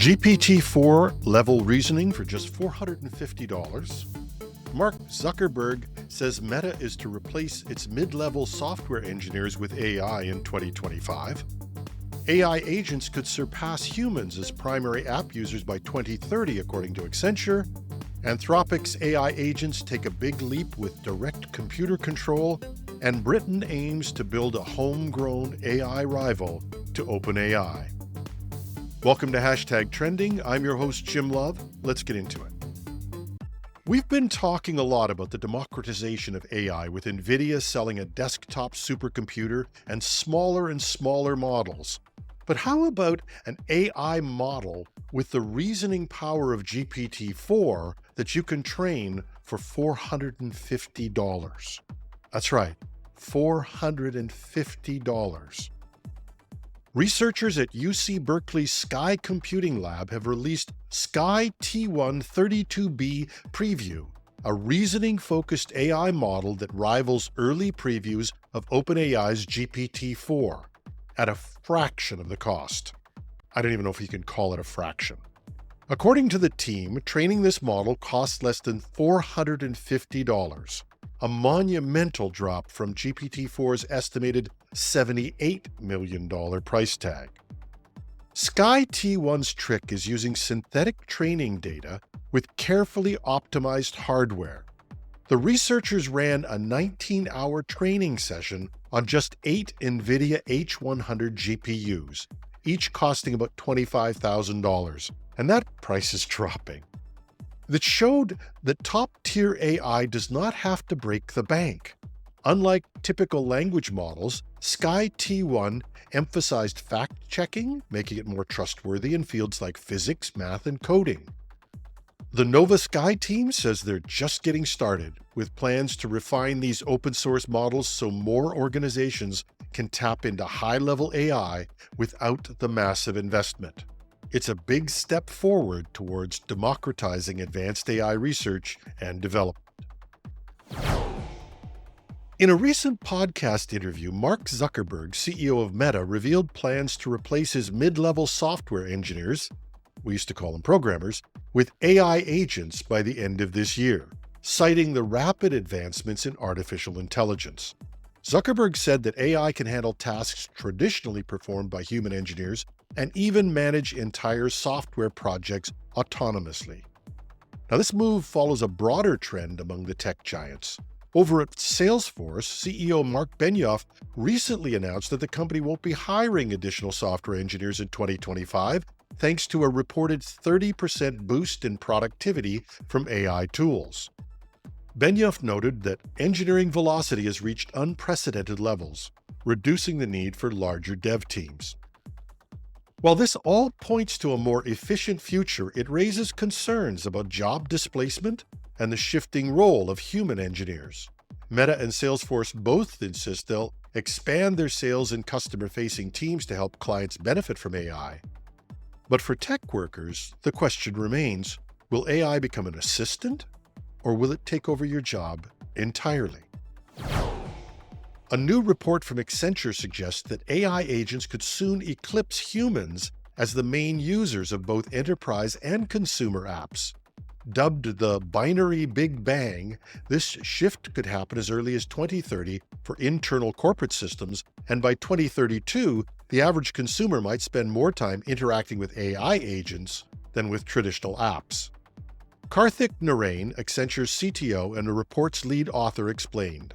GPT-4 level reasoning for just $450. Mark Zuckerberg says Meta is to replace its mid-level software engineers with AI in 2025. AI agents could surpass humans as primary app users by 2030, according to Accenture. Anthropic's AI agents take a big leap with direct computer control, and Britain aims to build a homegrown AI rival to OpenAI. Welcome to Hashtag Trending. I'm your host, Jim Love. Let's get into it. We've been talking a lot about the democratization of AI, with NVIDIA selling a desktop supercomputer and smaller models. But how about an AI model with the reasoning power of GPT-4 that you can train for $450? That's right, $450. Researchers at UC Berkeley's Sky Computing Lab have released Sky T1 32B Preview, a reasoning-focused AI model that rivals early previews of OpenAI's GPT-4 at a fraction of the cost. I don't even know if you can call it a fraction. According to the team, training this model costs less than $450, a monumental drop from GPT-4's estimated $78 million price tag. Sky T1's trick is using synthetic training data with carefully optimized hardware. The researchers ran a 19-hour training session on just 8 NVIDIA H100 GPUs, each costing about $25,000, and that price is dropping. That showed that top-tier AI does not have to break the bank. Unlike typical language models, Sky T1 emphasized fact-checking, making it more trustworthy in fields like physics, math, and coding. The Nova Sky team says they're just getting started, with plans to refine these open-source models so more organizations can tap into high-level AI without the massive investment. It's a big step forward towards democratizing advanced AI research and development. In a recent podcast interview, Mark Zuckerberg, CEO of Meta, revealed plans to replace his mid-level software engineers, we used to call them programmers, with AI agents by the end of this year, citing the rapid advancements in artificial intelligence. Zuckerberg said that AI can handle tasks traditionally performed by human engineers and even manage entire software projects autonomously. Now, this move follows a broader trend among the tech giants. Over at Salesforce, CEO Mark Benioff recently announced that the company won't be hiring additional software engineers in 2025, thanks to a reported 30% boost in productivity from AI tools. Benioff noted that engineering velocity has reached unprecedented levels, reducing the need for larger dev teams. While this all points to a more efficient future, it raises concerns about job displacement and the shifting role of human engineers. Meta and Salesforce both insist they'll expand their sales and customer-facing teams to help clients benefit from AI. But for tech workers, the question remains, will AI become an assistant, or will it take over your job entirely? A new report from Accenture suggests that AI agents could soon eclipse humans as the main users of both enterprise and consumer apps. Dubbed the binary Big Bang, this shift could happen as early as 2030 for internal corporate systems, and by 2032, the average consumer might spend more time interacting with AI agents than with traditional apps. Karthik Narain, Accenture's CTO and the report's lead author, explained,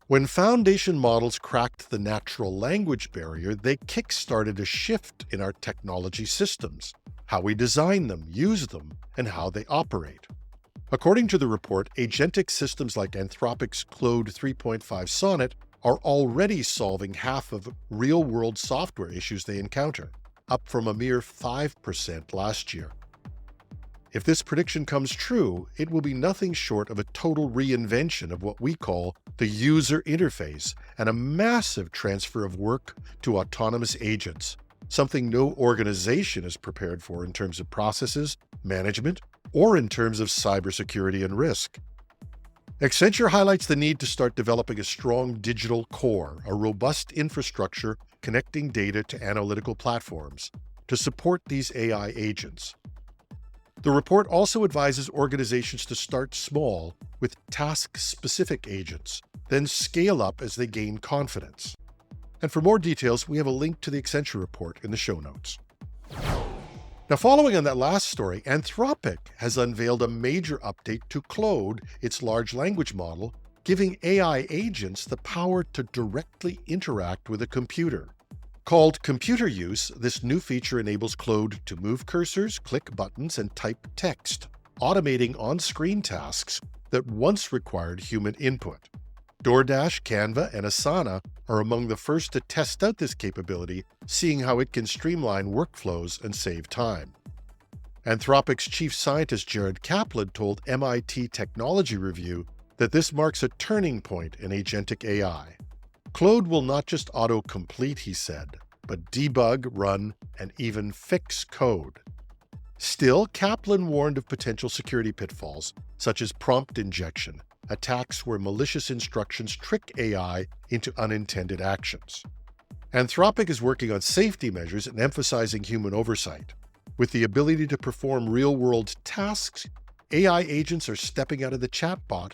"When foundation models cracked the natural language barrier, they kick-started a shift in our technology systems, how we design them, use them, and how they operate." According to the report, agentic systems like Anthropic's Claude 3.5 Sonnet are already solving half of real-world software issues they encounter, up from a mere 5% last year. If this prediction comes true, it will be nothing short of a total reinvention of what we call the user interface and a massive transfer of work to autonomous agents, something no organization is prepared for in terms of processes, management, or in terms of cybersecurity and risk. Accenture highlights the need to start developing a strong digital core, a robust infrastructure connecting data to analytical platforms, to support these AI agents. The report also advises organizations to start small with task-specific agents, then scale up as they gain confidence. And for more details, we have a link to the Accenture report in the show notes. Now, following on that last story, Anthropic has unveiled a major update to Claude, its large language model, giving AI agents the power to directly interact with a computer. Called Computer Use, this new feature enables Claude to move cursors, click buttons, and type text, automating on-screen tasks that once required human input. DoorDash, Canva, and Asana are among the first to test out this capability, seeing how it can streamline workflows and save time. Anthropic's chief scientist Jared Kaplan told MIT Technology Review that this marks a turning point in agentic AI. Claude will not just auto-complete, he said, but debug, run, and even fix code. Still, Kaplan warned of potential security pitfalls, such as prompt injection, attacks where malicious instructions trick AI into unintended actions. Anthropic is working on safety measures and emphasizing human oversight. With the ability to perform real-world tasks, AI agents are stepping out of the chatbot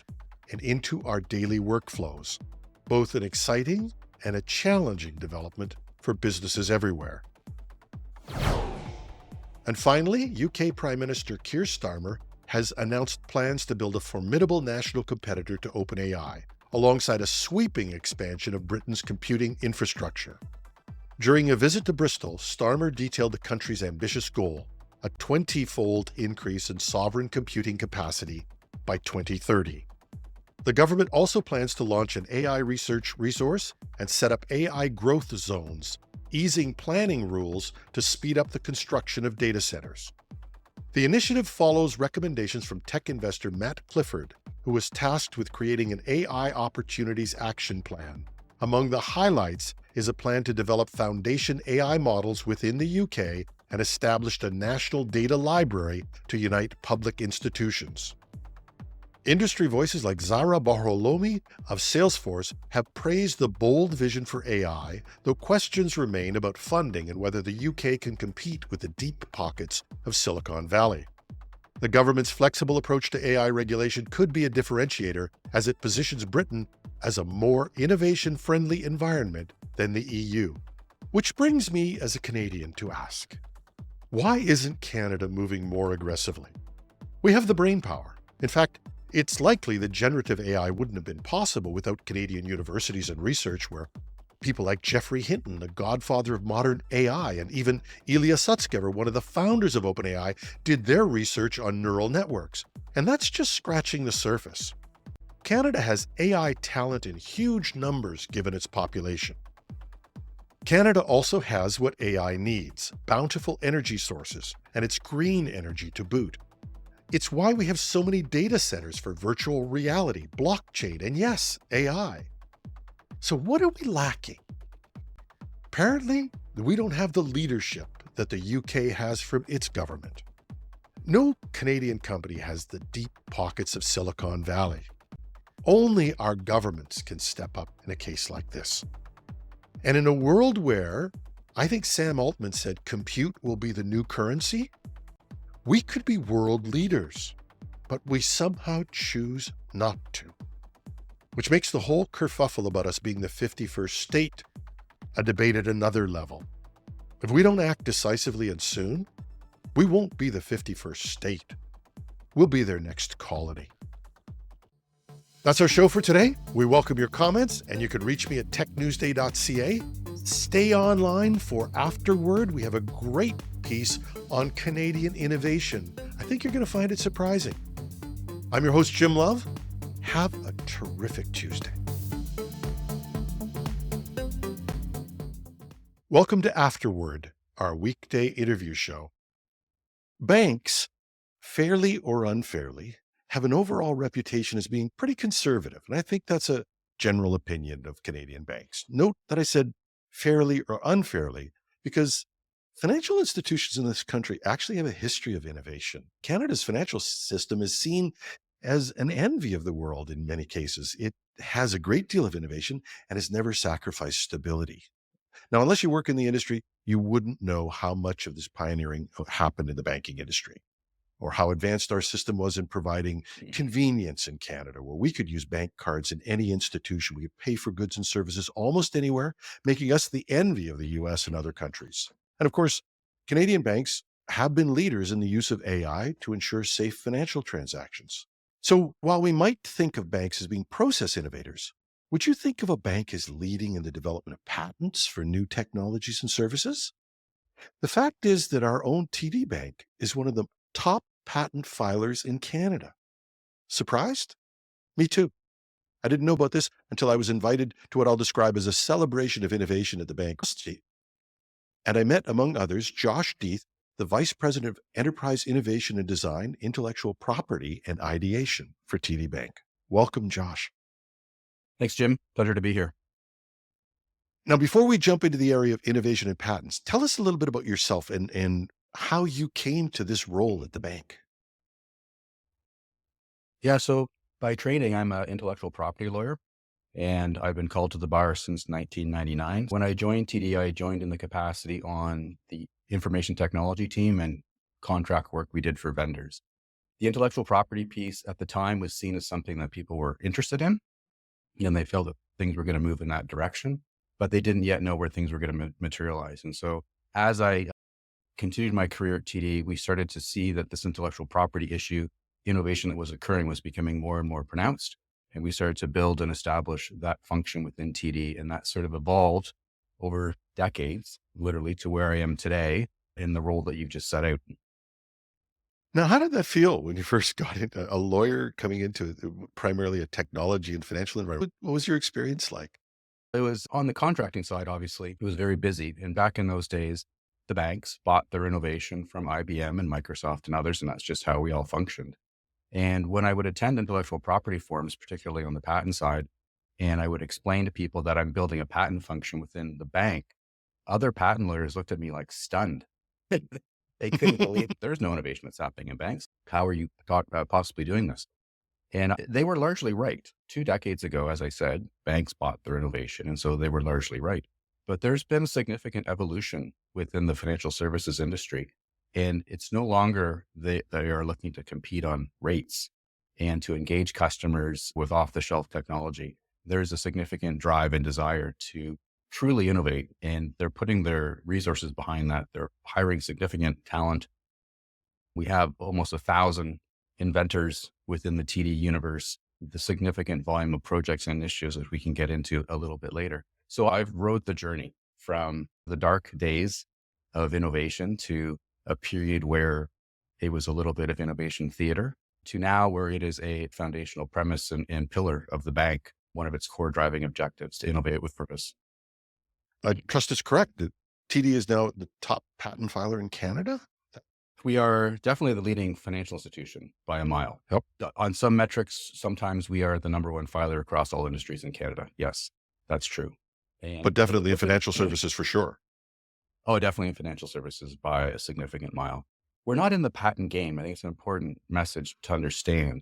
and into our daily workflows, both an exciting and a challenging development for businesses everywhere. And finally, UK Prime Minister Keir Starmer has announced plans to build a formidable national competitor to OpenAI, alongside a sweeping expansion of Britain's computing infrastructure. During a visit to Bristol, Starmer detailed the country's ambitious goal, a 20-fold increase in sovereign computing capacity by 2030. The government also plans to launch an AI research resource and set up AI growth zones, easing planning rules to speed up the construction of data centers. The initiative follows recommendations from tech investor Matt Clifford, who was tasked with creating an AI Opportunities Action Plan. Among the highlights is a plan to develop foundation AI models within the UK and established a national data library to unite public institutions. Industry voices like Zara Barholomi of Salesforce have praised the bold vision for AI, though questions remain about funding and whether the UK can compete with the deep pockets of Silicon Valley. The government's flexible approach to AI regulation could be a differentiator as it positions Britain as a more innovation-friendly environment than the EU. Which brings me as a Canadian to ask, why isn't Canada moving more aggressively? We have the brainpower. In fact, it's likely that generative AI wouldn't have been possible without Canadian universities and research where people like Geoffrey Hinton, the godfather of modern AI, and even Ilya Sutskever, one of the founders of OpenAI, did their research on neural networks. And that's just scratching the surface. Canada has AI talent in huge numbers given its population. Canada also has what AI needs, bountiful energy sources, and it's green energy to boot. It's why we have so many data centers for virtual reality, blockchain, and yes, AI. So what are we lacking? Apparently, we don't have the leadership that the UK has from its government. No Canadian company has the deep pockets of Silicon Valley. Only our governments can step up in a case like this. And in a world where, I think Sam Altman said, compute will be the new currency, we could be world leaders, but we somehow choose not to. Which makes the whole kerfuffle about us being the 51st state a debate at another level. If we don't act decisively and soon, we won't be the 51st state. We'll be their next colony. That's our show for today. We welcome your comments, and you can reach me at technewsday.ca. Stay online for Afterword. We have a great piece on Canadian innovation. I think you're going to find it surprising. I'm your host, Jim Love. Have a terrific Tuesday. Welcome to Afterword, our weekday interview show. Banks, fairly or unfairly, have an overall reputation as being pretty conservative, and I think that's a general opinion of Canadian banks. Note that I said fairly or unfairly because financial institutions in this country actually have a history of innovation. Canada's financial system is seen as an envy of the world in many cases. It has a great deal of innovation and has never sacrificed stability. Now, unless you work in the industry, you wouldn't know how much of this pioneering happened in the banking industry, or how advanced our system was in providing convenience in Canada, where we could use bank cards in any institution. We could pay for goods and services almost anywhere, making us the envy of the US and other countries. And of course, Canadian banks have been leaders in the use of AI to ensure safe financial transactions. So while we might think of banks as being process innovators, would you think of a bank as leading in the development of patents for new technologies and services? The fact is that our own TD Bank is one of the top patent filers in Canada. Surprised? Me too. I didn't know about this until I was invited to what I'll describe as a celebration of innovation at the bank. And I met, among others, Josh Deeth, the Vice President of Enterprise Innovation and Design, Intellectual Property, and Ideation for TD Bank. Welcome, Josh. Thanks, Jim. Pleasure to be here. Now, before we jump into the area of innovation and patents, tell us a little bit about yourself and how you came to this role at the bank. Yeah, so by training, I'm an intellectual property lawyer, and I've been called to the bar since 1999. When I joined TD, I joined in the capacity on the information technology team and contract work we did for vendors. The intellectual property piece at the time was seen as something that people were interested in, and they felt that things were going to move in that direction, but they didn't yet know where things were going to materialize. And so as I continued my career at TD, we started to see that this intellectual property issue, innovation that was occurring, was becoming more and more pronounced. And we started to build and establish that function within TD. And that sort of evolved over decades, literally, to where I am today in the role that you've just set out. Now, how did that feel when you first got into a lawyer coming into primarily a technology and financial environment? What was your experience like? It was on the contracting side, obviously, it was very busy. And back in those days, the banks bought their innovation from IBM and Microsoft and others, and that's just how we all functioned. And when I would attend intellectual property forums, particularly on the patent side, and I would explain to people that I'm building a patent function within the bank, other patent lawyers looked at me like stunned. They couldn't believe there's no innovation that's happening in banks. How are you possibly doing this? And they were largely right. 2 decades ago, as I said, banks bought their innovation. And so they were largely right. But there's been significant evolution within the financial services industry. And it's no longer they are looking to compete on rates and to engage customers with off the shelf technology. There's a significant drive and desire to truly innovate. And they're putting their resources behind that. They're hiring significant talent. We have almost 1,000 inventors within the TD universe, the significant volume of projects and initiatives that we can get into a little bit later. So I've rode the journey from the dark days of innovation to a period where it was a little bit of innovation theater to now where it is a foundational premise and pillar of the bank, one of its core driving objectives to innovate with purpose. I trust it's correct that TD is now the top patent filer in Canada. We are definitely the leading financial institution by a mile. Yep. On some metrics, sometimes we are the number one filer across all industries in Canada. Yes, that's true. And But definitely in financial services for sure. Oh, definitely in financial services by a significant mile. We're not in the patent game. I think it's an important message to understand.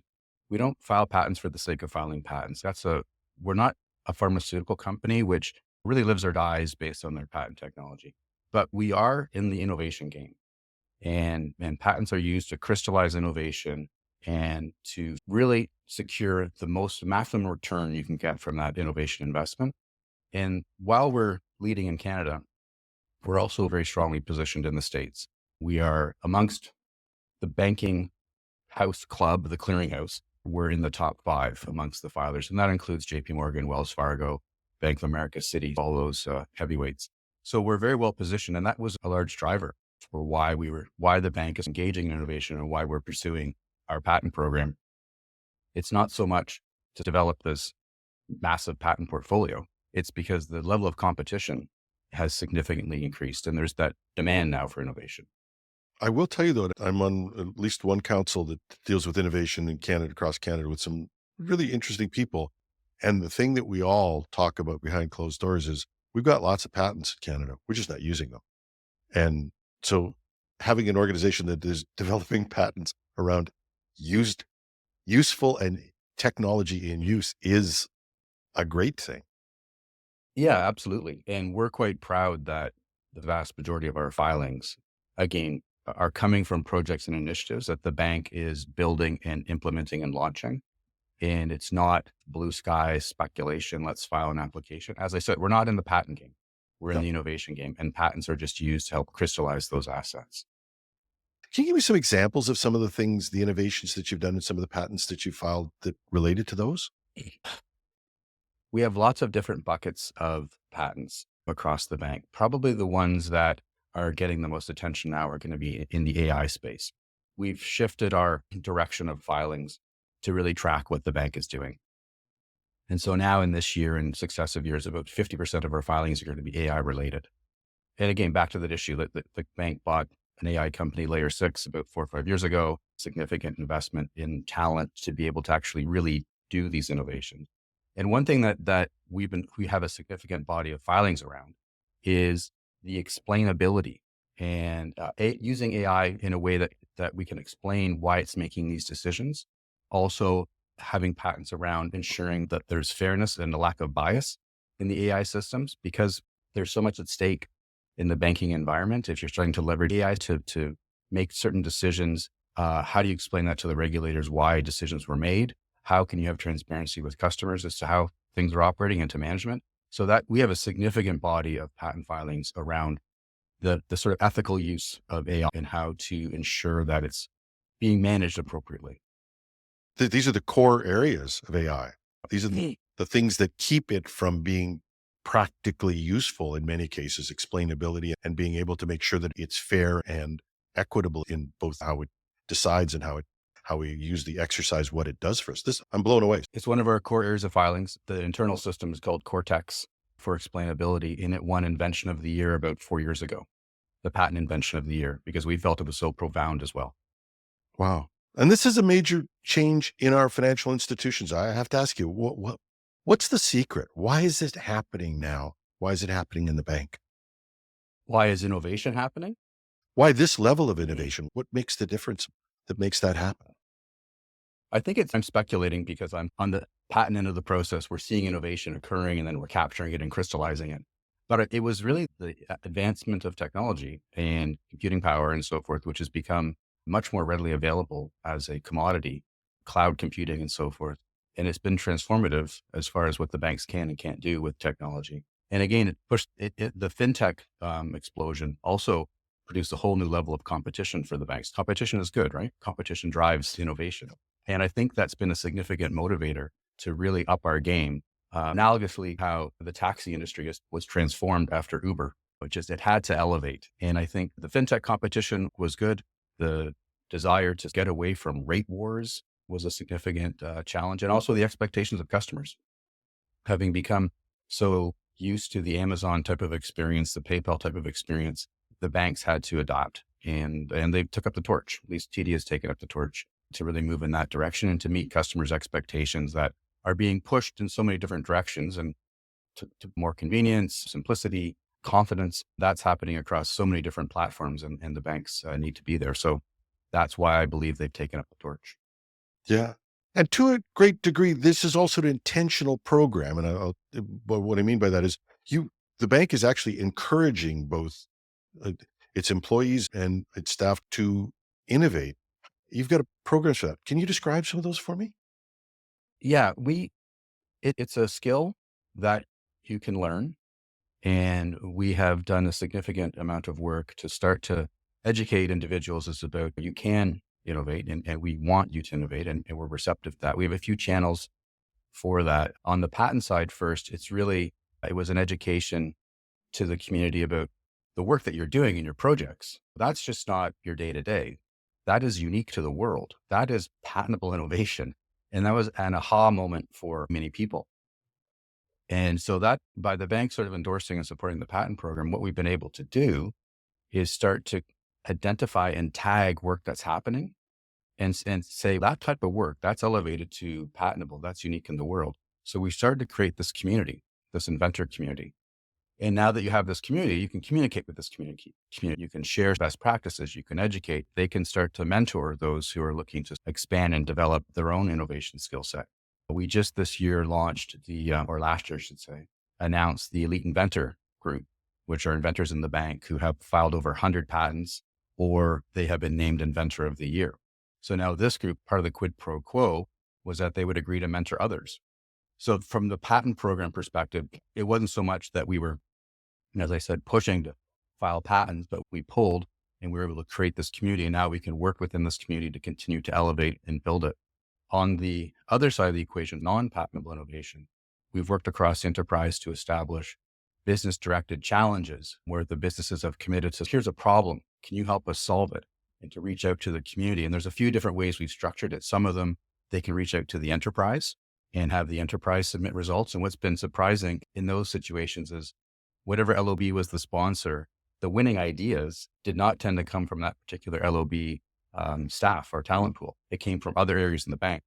We don't file patents for the sake of filing patents. We're not a pharmaceutical company, which really lives or dies based on their patent technology, but we are in the innovation game. And patents are used to crystallize innovation and to really secure the most maximum return you can get from that innovation investment. And while we're leading in Canada, we're also very strongly positioned in the States. We are amongst the banking house club, the clearinghouse. We're in the top 5 amongst the filers, and that includes JP Morgan, Wells Fargo, Bank of America, Citi, all those heavyweights. So we're very well positioned, and that was a large driver for why the bank is engaging in innovation and why we're pursuing our patent program. It's not so much to develop this massive patent portfolio. It's because the level of competition has significantly increased and there's that demand now for innovation. I will tell you though, that I'm on at least one council that deals with innovation in Canada, across Canada, with some really interesting people. And the thing that we all talk about behind closed doors is we've got lots of patents in Canada. We're just not using them. And so having an organization that is developing patents around useful and technology in use is a great thing. Yeah, absolutely. And we're quite proud that the vast majority of our filings, again, are coming from projects and initiatives that the bank is building and implementing and launching. And it's not blue sky speculation. Let's file an application. As I said, we're not in the patent game. We're in Yeah. the innovation game, and patents are just used to help crystallize those assets. Can you give me some examples of some of the things, the innovations that you've done and some of the patents that you filed that related to those? We have lots of different buckets of patents across the bank. Probably the ones that are getting the most attention now are going to be in the AI space. We've shifted our direction of filings to really track what the bank is doing. And so now in this year and successive years, about 50% of our filings are going to be AI related. And again, back to that issue that the bank bought an AI company, Layer 6, about 4 or 5 years ago, significant investment in talent to be able to actually really do these innovations. And one thing that we have a significant body of filings around is the explainability and using AI in a way that we can explain why it's making these decisions. Also having patents around ensuring that there's fairness and a lack of bias in the AI systems, because there's so much at stake in the banking environment. If you're starting to leverage AI to make certain decisions, how do you explain that to the regulators, why decisions were made? How can you have transparency with customers as to how things are operating and to management? So that we have a significant body of patent filings around the sort of ethical use of AI and how to ensure that it's being managed appropriately. These are the core areas of AI. These are the things that keep it from being practically useful in many cases, explainability and being able to make sure that it's fair and equitable in both how it decides and how we use the exercise, what it does for us. This, I'm blown away. It's one of our core areas of filings. The internal system is called Cortex for explainability, and it won Invention of the Year about 4 years ago, the patent invention of the year, because we felt it was so profound as well. Wow. And this is a major change in our financial institutions. I have to ask you, what's the secret? Why is it happening now? Why is it happening in the bank? Why is innovation happening? Why this level of innovation? What makes the difference that makes that happen? I think I'm speculating because I'm on the patent end of the process. We're seeing innovation occurring and then we're capturing it and crystallizing it. But it was really the advancement of technology and computing power and so forth, which has become much more readily available as a commodity, cloud computing and so forth. And it's been transformative as far as what the banks can and can't do with technology. And again, it pushed the fintech explosion also produced a whole new level of competition for the banks. Competition is good, right? Competition drives innovation. And I think that's been a significant motivator to really up our game. Analogously, how the taxi industry was transformed after Uber, which is it had to elevate. And I think the fintech competition was good. The desire to get away from rate wars was a significant challenge. And also the expectations of customers, having become so used to the Amazon type of experience, the PayPal type of experience, the banks had to adopt. And they took up the torch. At least TD has taken up the torch to really move in that direction and to meet customers' expectations that are being pushed in so many different directions, and to more convenience, simplicity, confidence. That's happening across so many different platforms, and the banks need to be there. So that's why I believe they've taken up the torch. Yeah. And to a great degree, this is also an intentional program. And but what I mean by that is the bank is actually encouraging both uh, its employees and its staff to innovate. You've got a program for that. Can you describe some of those for me? Yeah, it's a skill that you can learn. And we have done a significant amount of work to start to educate individuals as about you can innovate and we want you to innovate and we're receptive to that. We have a few channels for that. On the patent side first, it was an education to the community about the work that you're doing in your projects. That's just not your day to day. That is unique to the world. That is patentable innovation. And that was an aha moment for many people. And so that by the bank sort of endorsing and supporting the patent program, what we've been able to do is start to identify and tag work that's happening and say that type of work that's elevated to patentable, that's unique in the world. So we started to create this community, this inventor community. And now that you have this community, you can communicate with this community. You can share best practices. You can educate. They can start to mentor those who are looking to expand and develop their own innovation skill set. We just this year launched or last year, I should say, announced the Elite Inventor Group, which are inventors in the bank who have filed over 100 patents, or they have been named Inventor of the Year. So now this group, part of the quid pro quo, was that they would agree to mentor others. So from the patent program perspective, it wasn't so much that we were, as I said, pushing to file patents, but we pulled and we were able to create this community. And now we can work within this community to continue to elevate and build it. On the other side of the equation, non-patentable innovation, we've worked across the enterprise to establish business directed challenges where the businesses have committed to, here's a problem. Can you help us solve it? And to reach out to the community. And there's a few different ways we've structured it. Some of them, they can reach out to the enterprise and have the enterprise submit results. And what's been surprising in those situations is whatever LOB was the sponsor, the winning ideas did not tend to come from that particular LOB staff or talent pool. It came from other areas in the bank,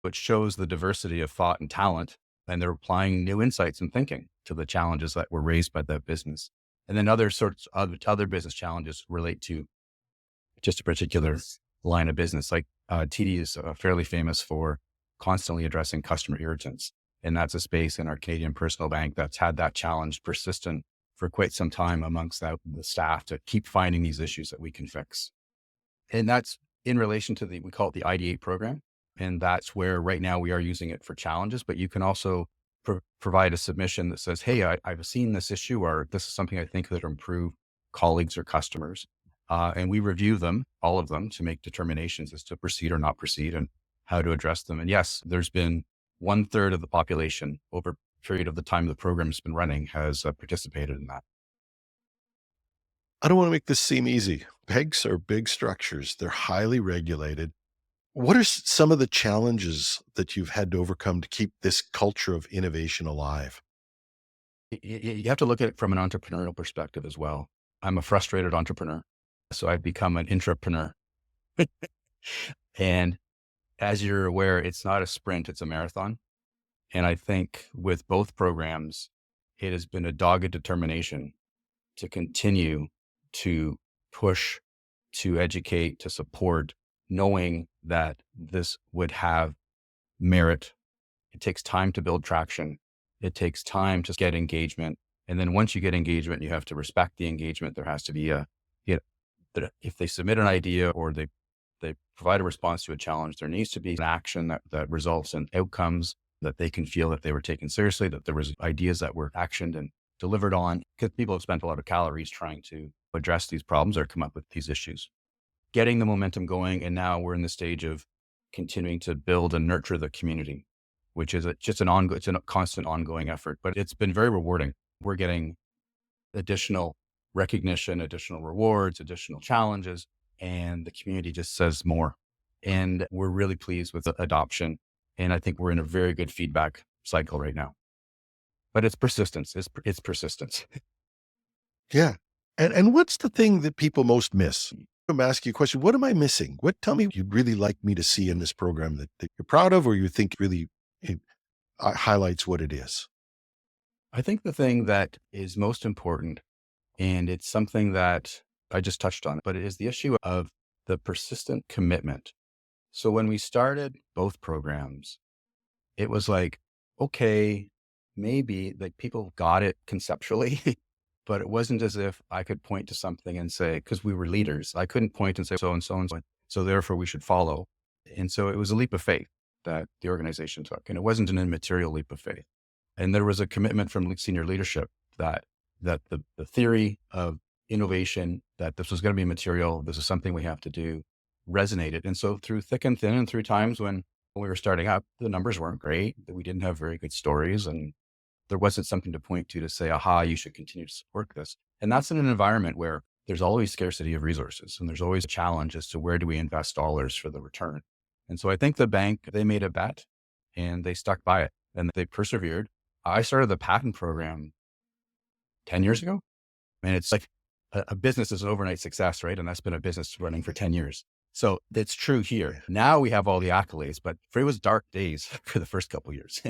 which shows the diversity of thought and talent. And they're applying new insights and thinking to the challenges that were raised by that business. And then other sorts of other business challenges relate to just a particular line of business. Like TD is fairly famous for constantly addressing customer irritants. And that's a space in our Canadian personal bank that's had that challenge persistent for quite some time amongst the staff to keep finding these issues that we can fix. And that's in relation to we call it the Ideate program. And that's where right now we are using it for challenges, but you can also provide a submission that says, hey, I've seen this issue, or this is something I think that will improve colleagues or customers. And we review them, all of them, to make determinations as to proceed or not proceed and how to address them. And yes, there's been 1/3 of the population over a period of the time the program has been running has participated in that. I don't want to make this seem easy. Banks are big structures. They're highly regulated. What are some of the challenges that you've had to overcome to keep this culture of innovation alive? You have to look at it from an entrepreneurial perspective as well. I'm a frustrated entrepreneur, so I've become an intrapreneur. And as you're aware, it's not a sprint, it's a marathon. And I think with both programs, it has been a dogged determination to continue to push, to educate, to support, knowing that this would have merit. It takes time to build traction. It takes time to get engagement. And then once you get engagement, you have to respect the engagement. There has to be if they submit an idea or they provide a response to a challenge, there needs to be an action that results in outcomes that they can feel that they were taken seriously, that there was ideas that were actioned and delivered on, because people have spent a lot of calories trying to address these problems or come up with these issues. Getting the momentum going. And now we're in the stage of continuing to build and nurture the community, which is it's a constant ongoing effort, but it's been very rewarding. We're getting additional recognition, additional rewards, additional challenges, and the community just says more. And we're really pleased with the adoption. And I think we're in a very good feedback cycle right now. But it's persistence. It's persistence. Yeah. And what's the thing that people most miss? I'm asking you a question. What am I missing? Tell me you'd really like me to see in this program that you're proud of, or you think really highlights what it is? I think the thing that is most important, and it's something that I just touched on, but it is the issue of the persistent commitment. So when we started both programs, it was like, okay, maybe like people got it conceptually, but it wasn't as if I could point to something and say, because we were leaders, I couldn't point and say so and so and so, so therefore we should follow. And so it was a leap of faith that the organization took, and it wasn't an immaterial leap of faith. And there was a commitment from senior leadership that the theory of innovation, that this was going to be material, this is something we have to do, resonated. And so through thick and thin, and through times when we were starting up, the numbers weren't great, that we didn't have very good stories, and there wasn't something to point to say, aha, you should continue to support this. And that's in an environment where there's always scarcity of resources, and there's always a challenge as to where do we invest dollars for the return. And so I think the bank, they made a bet and they stuck by it and they persevered. I started the patent program 10 years ago. And it's like a business is an overnight success, right? And that's been a business running for 10 years. So it's true here. Now we have all the accolades, but it was dark days for the first couple of years.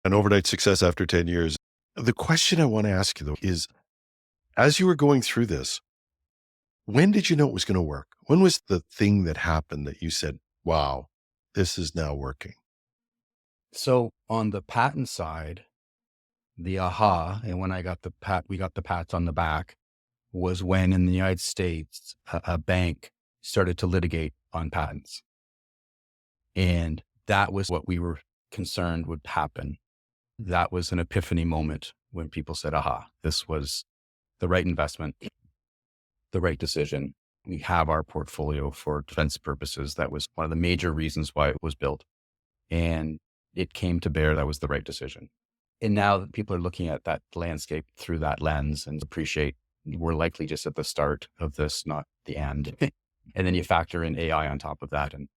An overnight success after 10 years. The question I want to ask you though is, as you were going through this, when did you know it was going to work? When was the thing that happened that you said, wow, this is now working? So on the patent side, The aha, and when we got the pats on the back, was when in the United States, a bank started to litigate on patents. And that was what we were concerned would happen. That was an epiphany moment when people said, aha, this was the right investment, the right decision. We have our portfolio for defense purposes. That was one of the major reasons why it was built. And it came to bear that was the right decision. And now that people are looking at that landscape through that lens and appreciate we're likely just at the start of this, not the end. And then you factor in AI on top of that and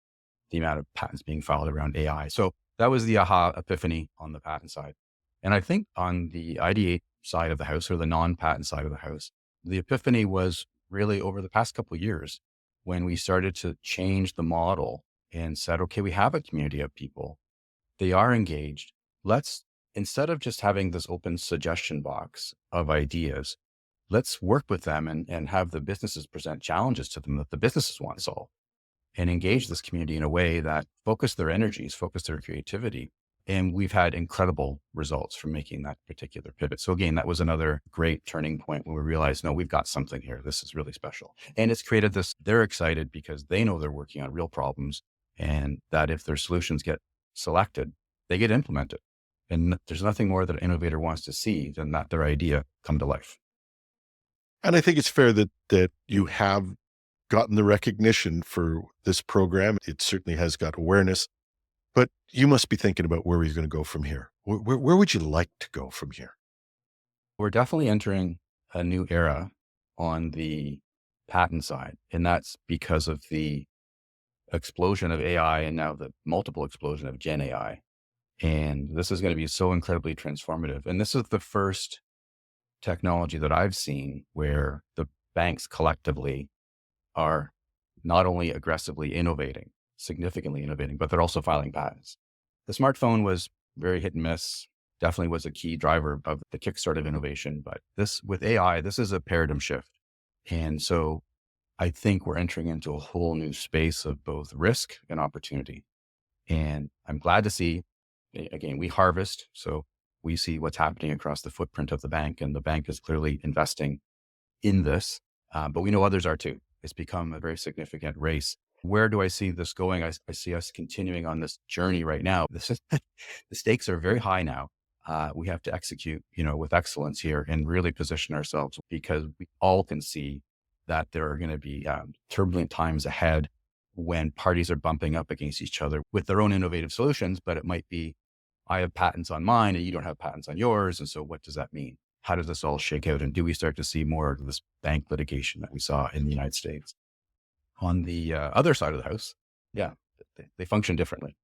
the amount of patents being filed around AI. So that was the aha epiphany on the patent side. And I think on the ideate side of the house, or the non-patent side of the house, the epiphany was really over the past couple of years when we started to change the model and said, okay, we have a community of people. They are engaged. Let's, instead of just having this open suggestion box of ideas, let's work with them and have the businesses present challenges to them that the businesses want to solve, and engage this community in a way that focus their energies, focus their creativity. And we've had incredible results from making that particular pivot. So again, that was another great turning point when we realized, no, we've got something here. This is really special. And it's created this, they're excited because they know they're working on real problems, and that if their solutions get selected, they get implemented. And there's nothing more that an innovator wants to see than that their idea come to life. And I think it's fair that you have gotten the recognition for this program. It certainly has got awareness, but you must be thinking about where you're going to go from here. Where would you like to go from here? We're definitely entering a new era on the patent side, and that's because of the explosion of AI and now the multiple explosion of Gen AI. And this is going to be so incredibly transformative. And this is the first technology that I've seen where the banks collectively are not only aggressively innovating, significantly innovating, but they're also filing patents. The smartphone was very hit and miss, definitely was a key driver of the kickstart of innovation. But this, with AI, this is a paradigm shift. And so I think we're entering into a whole new space of both risk and opportunity. And I'm glad to see, again, we harvest. So we see what's happening across the footprint of the bank, and the bank is clearly investing in this, but we know others are too. It's become a very significant race. Where do I see this going? I see us continuing on this journey right now. The stakes are very high now. We have to execute, with excellence here and really position ourselves, because we all can see that there are going to be turbulent times ahead when parties are bumping up against each other with their own innovative solutions. But it might be, I have patents on mine and you don't have patents on yours. And so what does that mean? How does this all shake out? And do we start to see more of this bank litigation that we saw in the United States? On the other side of the house, yeah, they function differently.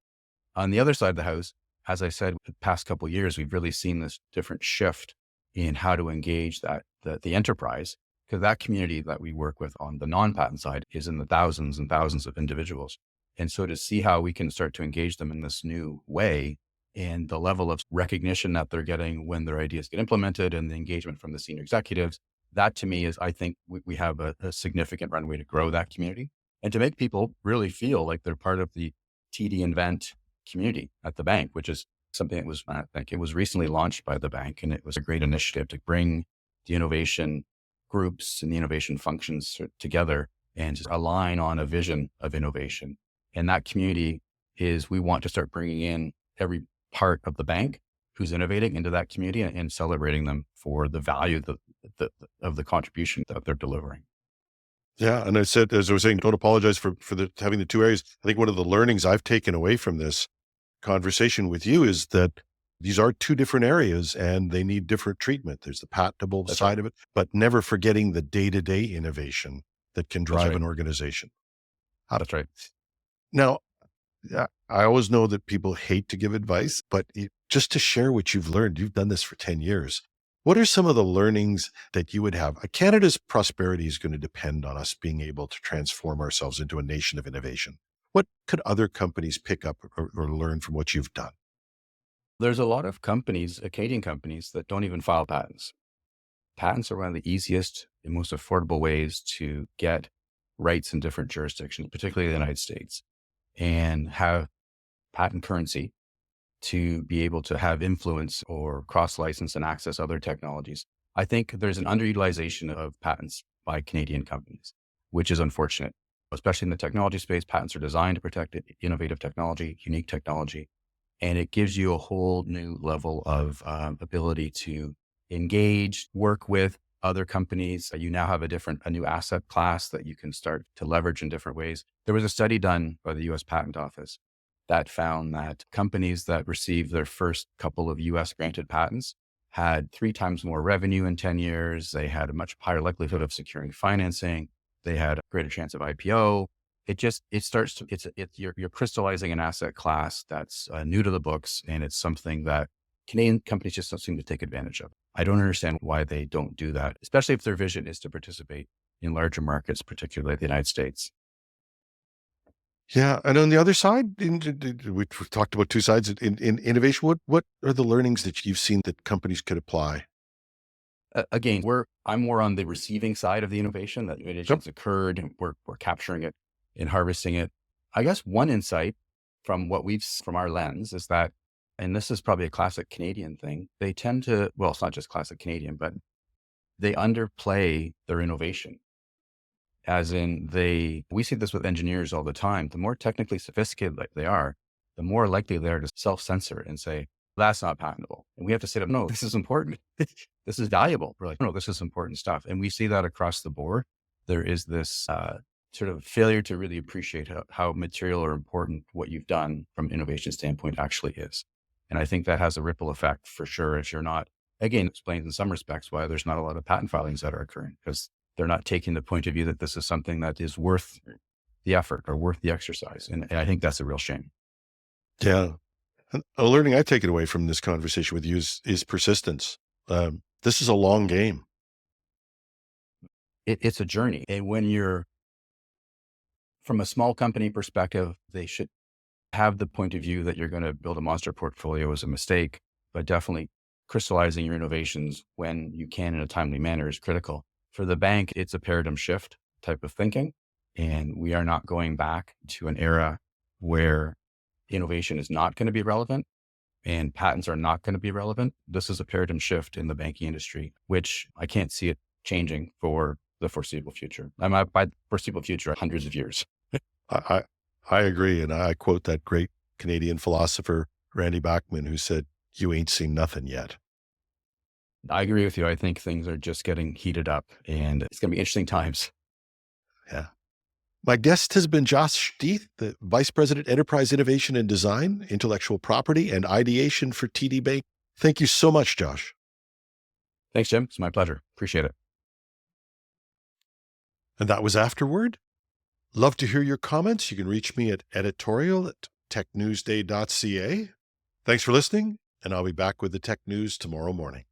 On the other side of the house, as I said, the past couple of years, we've really seen this different shift in how to engage the enterprise, because that community that we work with on the non-patent side is in the thousands and thousands of individuals. And so to see how we can start to engage them in this new way, and the level of recognition that they're getting when their ideas get implemented, and the engagement from the senior executives, that to me is, I think we have a significant runway to grow that community and to make people really feel like they're part of the TD Invent community at the bank, which is something that was, I think it was recently launched by the bank, and it was a great initiative to bring the innovation groups and the innovation functions together and just align on a vision of innovation. And that community is, we want to start bringing in every part of the bank who's innovating into that community and celebrating them for the value of the contribution that they're delivering. Yeah. And as I was saying, don't apologize for having the two areas. I think one of the learnings I've taken away from this conversation with you is that these are two different areas and they need different treatment. There's the patentable side of it, but never forgetting the day-to-day innovation that can drive an organization. That's right. Now, I always know that people hate to give advice, but just to share what you've learned, you've done this for 10 years. What are some of the learnings that you would have? Canada's prosperity is going to depend on us being able to transform ourselves into a nation of innovation. What could other companies pick up or learn from what you've done? There's a lot of companies, Canadian companies, that don't even file patents. Patents are one of the easiest and most affordable ways to get rights in different jurisdictions, particularly the United States, and have patent currency to be able to have influence or cross-license and access other technologies. I think there's an underutilization of patents by Canadian companies, which is unfortunate. Especially in the technology space, patents are designed to protect innovative technology, unique technology, and it gives you a whole new level of ability to engage, work with other companies. You now have a new asset class that you can start to leverage in different ways. There was a study done by the US Patent Office that found that companies that received their first couple of US granted patents had 3 times more revenue in 10 years. They had a much higher likelihood of securing financing. They had a greater chance of IPO. You're crystallizing an asset class that's new to the books, and it's something that Canadian companies just don't seem to take advantage of. I don't understand why they don't do that, especially if their vision is to participate in larger markets, particularly the United States. Yeah. And on the other side, we've talked about two sides in innovation. What are the learnings that you've seen that companies could apply? Again, I'm more on the receiving side of the innovation that Yep. innovation's occurred, and we're capturing it and harvesting it. I guess one insight from from our lens is that, and this is probably a classic Canadian thing, they tend to, well, it's not just classic Canadian, but they underplay their innovation. As in we see this with engineers all the time. The more technically sophisticated they are, the more likely they are to self-censor and say, that's not patentable. And we have to say to them, no, this is important. This is valuable. We're like, no, this is important stuff. And we see that across the board. There is this sort of failure to really appreciate how material or important what you've done from an innovation standpoint actually is. And I think that has a ripple effect for sure. If you're not, again, explains in some respects why there's not a lot of patent filings that are occurring, because they're not taking the point of view that this is something that is worth the effort or worth the exercise. And I think that's a real shame. Yeah. And a learning I've taken away from this conversation with you is persistence. This is a long game. It's a journey. And when you're from a small company perspective, they should have the point of view that you're going to build a monster portfolio is a mistake, but definitely crystallizing your innovations when you can in a timely manner is critical. For the bank, it's a paradigm shift type of thinking. And we are not going back to an era where innovation is not going to be relevant and patents are not going to be relevant. This is a paradigm shift in the banking industry, which I can't see it changing for the foreseeable future. By foreseeable future, hundreds of years. I I agree. And I quote that great Canadian philosopher, Randy Bachman, who said, "You ain't seen nothing yet." I agree with you. I think things are just getting heated up, and it's going to be interesting times. Yeah. My guest has been Josh Deeth, the Vice President, Enterprise Innovation and Design, Intellectual Property, and Ideation for TD Bank. Thank you so much, Josh. Thanks, Jim. It's my pleasure. Appreciate it. And that was Afterword. Love to hear your comments. You can reach me at editorial@technewsday.ca. Thanks for listening, and I'll be back with the tech news tomorrow morning.